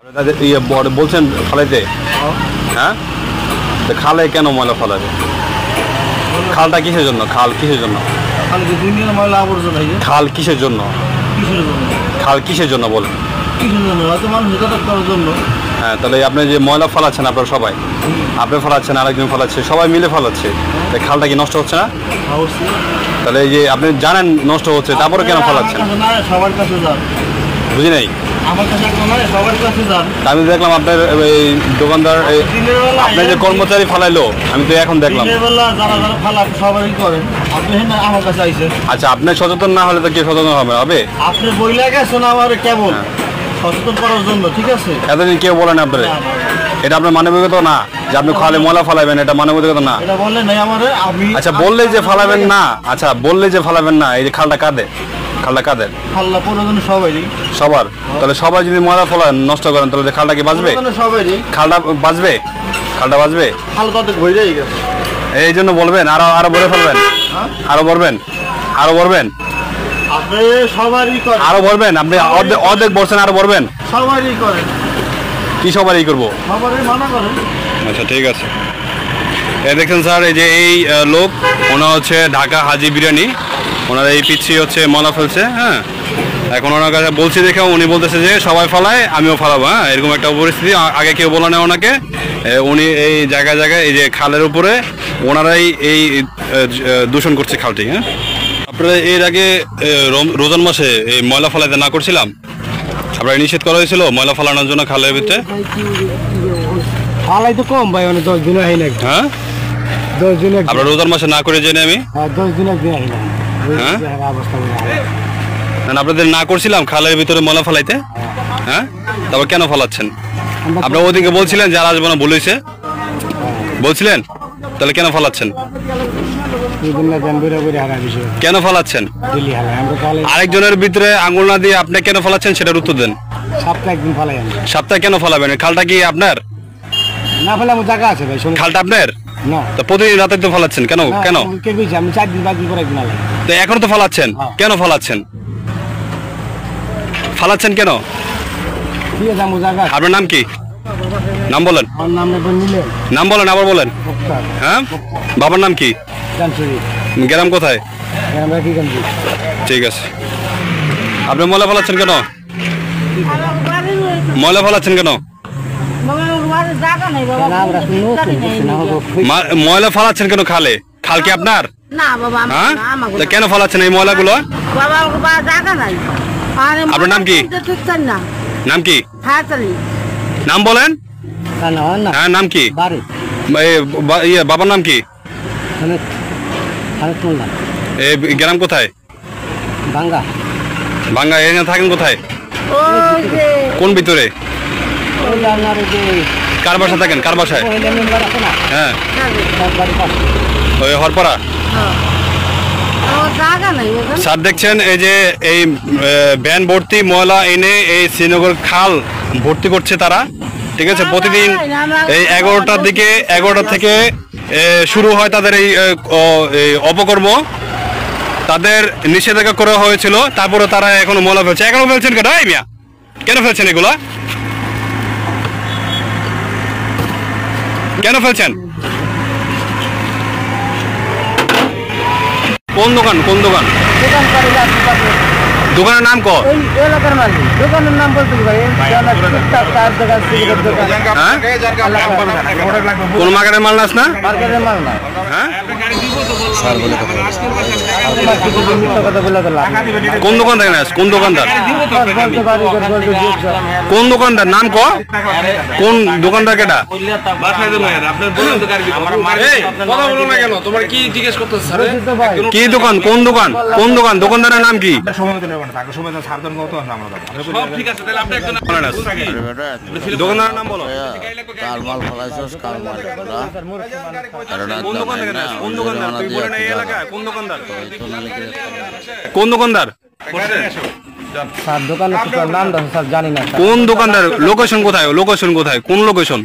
বলছেন ফালাইতে, হ্যাঁ খালে কেন ময়লা ফালাবে? খালটা কিসের জন্য? খাল কিসের জন্য? খাল কিসের জন্য? খাল কিসের জন্য বলেন? হ্যাঁ, তাহলে আপনি যে ময়লা ফেলাচ্ছেন, আপনারা সবাই, আপনি ফেলাচ্ছেন, আরেকজন ফেলাচ্ছে, সবাই মিলে ফেলাচ্ছে, খালটা কি নষ্ট হচ্ছে না? তাহলে এই যে আপনি জানেন নষ্ট হচ্ছে, তারপরে কেন ফেলাচ্ছেন? বুঝি নাই। আমি দেখলাম আপনার এই দোকানদার, আপনার যে কর্মচারী ফালাইলো, আমি তো এখন দেখলাম। আচ্ছা, আপনি সচেতন না হলে তো কে সচেতন হবে? আপনি বইলা গেছেন আমার কেবল সচেতন করার জন্য, ঠিক আছে? এতদিন কেউ বলেন আপনারে? এটা আপনার মানবিকতা না যে আপনি খালে ময়লা ফালাবেন, এটা মানবিকতা না। আচ্ছা, বললে যে ফালাবেন না, আচ্ছা বললে যে ফালাবেন না, এই যে খালটা কাদের? খালটা কাদের? খালটা প্রয়োজন সবারই। সবার? তাহলে সবাই যদি ময়লা ফেলান, নষ্ট করেন, তাহলে খালটা কি বাঁচবে? খালটা বাঁচবে? খালটা বাঁচবে? এই জন্য বলবেন, আরো ভরে ফেলবেন, আরো ভরবেন, আরো ভরবেন, আরো ভরবেন। আপনি অর্ধেক বলছেন, আরো ভরবেন। সবারই করেন। কি সবারই করবো? আচ্ছা, ঠিক আছে। দেখছেন স্যার, এই যে এই লোক, ওনা হচ্ছে ঢাকা হাজি বিরিয়ানি, ওনার এই পিচ্ছি হচ্ছে ময়লা ফেলছে। হ্যাঁ, এখন ওনার কাছে বলছি দেখে উনি বলতেছে যে সবাই ফালায়, আমিও ফালাবো। হ্যাঁ, এরকম একটা পরিস্থিতি। আগে কেউ বলে না ওনাকে। উনি এই জায়গায় জায়গায় এই যে খালের উপরে ওনারাই এই দূষণ করছে খালটি। হ্যাঁ, আপনারা এর আগে রমজান মাসে এই ময়লা ফালাইতে না করছিলাম, আপনারা নিষেধ করা হয়েছিল ময়লা ফালানোর জন্য খালের ভিতরে? ফালাই তো কম ভাই, 10 দিন হয় না। হ্যাঁ, 10 দিন। আপনারা রোজার মাসে না করে জেনে আমি? হ্যাঁ, 10 দিন হয় না। হ্যাঁ, আপনাদের না করছিলাম খালের ভিতরে ময়লা ফালাইতে? হ্যাঁ, তারপর কেন ফালাচ্ছেন? আপনারা ওদিকে বলছিলেন যারা আসবে না বলেছে, বলছিলেন, তাহলে কেন ফালাচ্ছেন? কেন ফালাচ্ছেন? আরেকজনের ভিতরে আঙুল না দিয়ে আপনি কেন ফালাচ্ছেন সেটার উত্তর দেন। সপ্তাহে কেন ফালাবেন? খালটা কি আপনার? না, ফেলাম জায়গা আছে ভাই। খালটা আপনার না, তো প্রতিদিন রাতে তো ফালাচ্ছেন কেন? কেন আমি 4 দিন 5 দিন পরে একদিন আলাই, তো এখনো তো ফালাচ্ছেন, কেন ফালাচ্ছেন? ফালাচ্ছেন কেন? আপনার নাম কি? নাম বলেন। নাম বলেন, আবার বলেন। হ্যাঁ, বাবার নাম কি? গ্রাম কোথায়? ঠিক আছে। আপনি ময়লা ফালাচ্ছেন কেন? ময়লা ফালাচ্ছেন কেন? ময়লা ফালাচ্ছেন কেন খালে? খাল কি আপনার? হ্যাঁ, কেন ফালাচ্ছেন এই ময়লাগুলো? আপনার নাম কি? নাম কি? নাম বলেন। হ্যাঁ, নাম কি? বাবার নাম কি? গ্রাম কোথায়? ভাঙ্গা। ভাঙ্গা। এখানে থাকেন কোথায়? কোন ভিতরে? কার বাসা থাকেন? কার বাসায়? হ্যাঁ, ওই হরপাড়া। স্যার, দেখছেন এই যে এই ভ্যান ভর্তি ময়লা এনে এই শ্রীনগর খাল ভর্তি করছে তারা। ঠিক আছে, প্রতিদিন এই 11টা থেকে শুরু হয় তাদের এই অপকর্ম। তাদের নিষেধাজ্ঞা করা হয়েছিল, তারপরে তারা এখনো ময়লা ফেলছে। এখনো ফেলছেন কেন? এই মিয়া, কেন ফেলছেন এগুলা? কেন ফেলছেন? কোন দোকান? কোন দোকান? দোকানের নাম কো? দোকানের নাম বলতে ভাই। কোন মার্কেটের মাল নাস না? মার্কেটের মাল না। হ্যাঁ, স্যার বলে কোন দোকান থেকে নাস? কোন দোকানদার? কোন দোকানদার নাম ক? কোন দোকানদার কেটা? কি দোকান? কোন দোকান? কোন দোকান? দোকানদারের নাম কি? দোকানদারের নাম বলো। কোন দোকানদার? স্যার দোকানের নাম স্যার জানি না। কোন দোকানদার? লোকেশন কোথায়? লোকেশন কোথায়? কোন লোকেশন?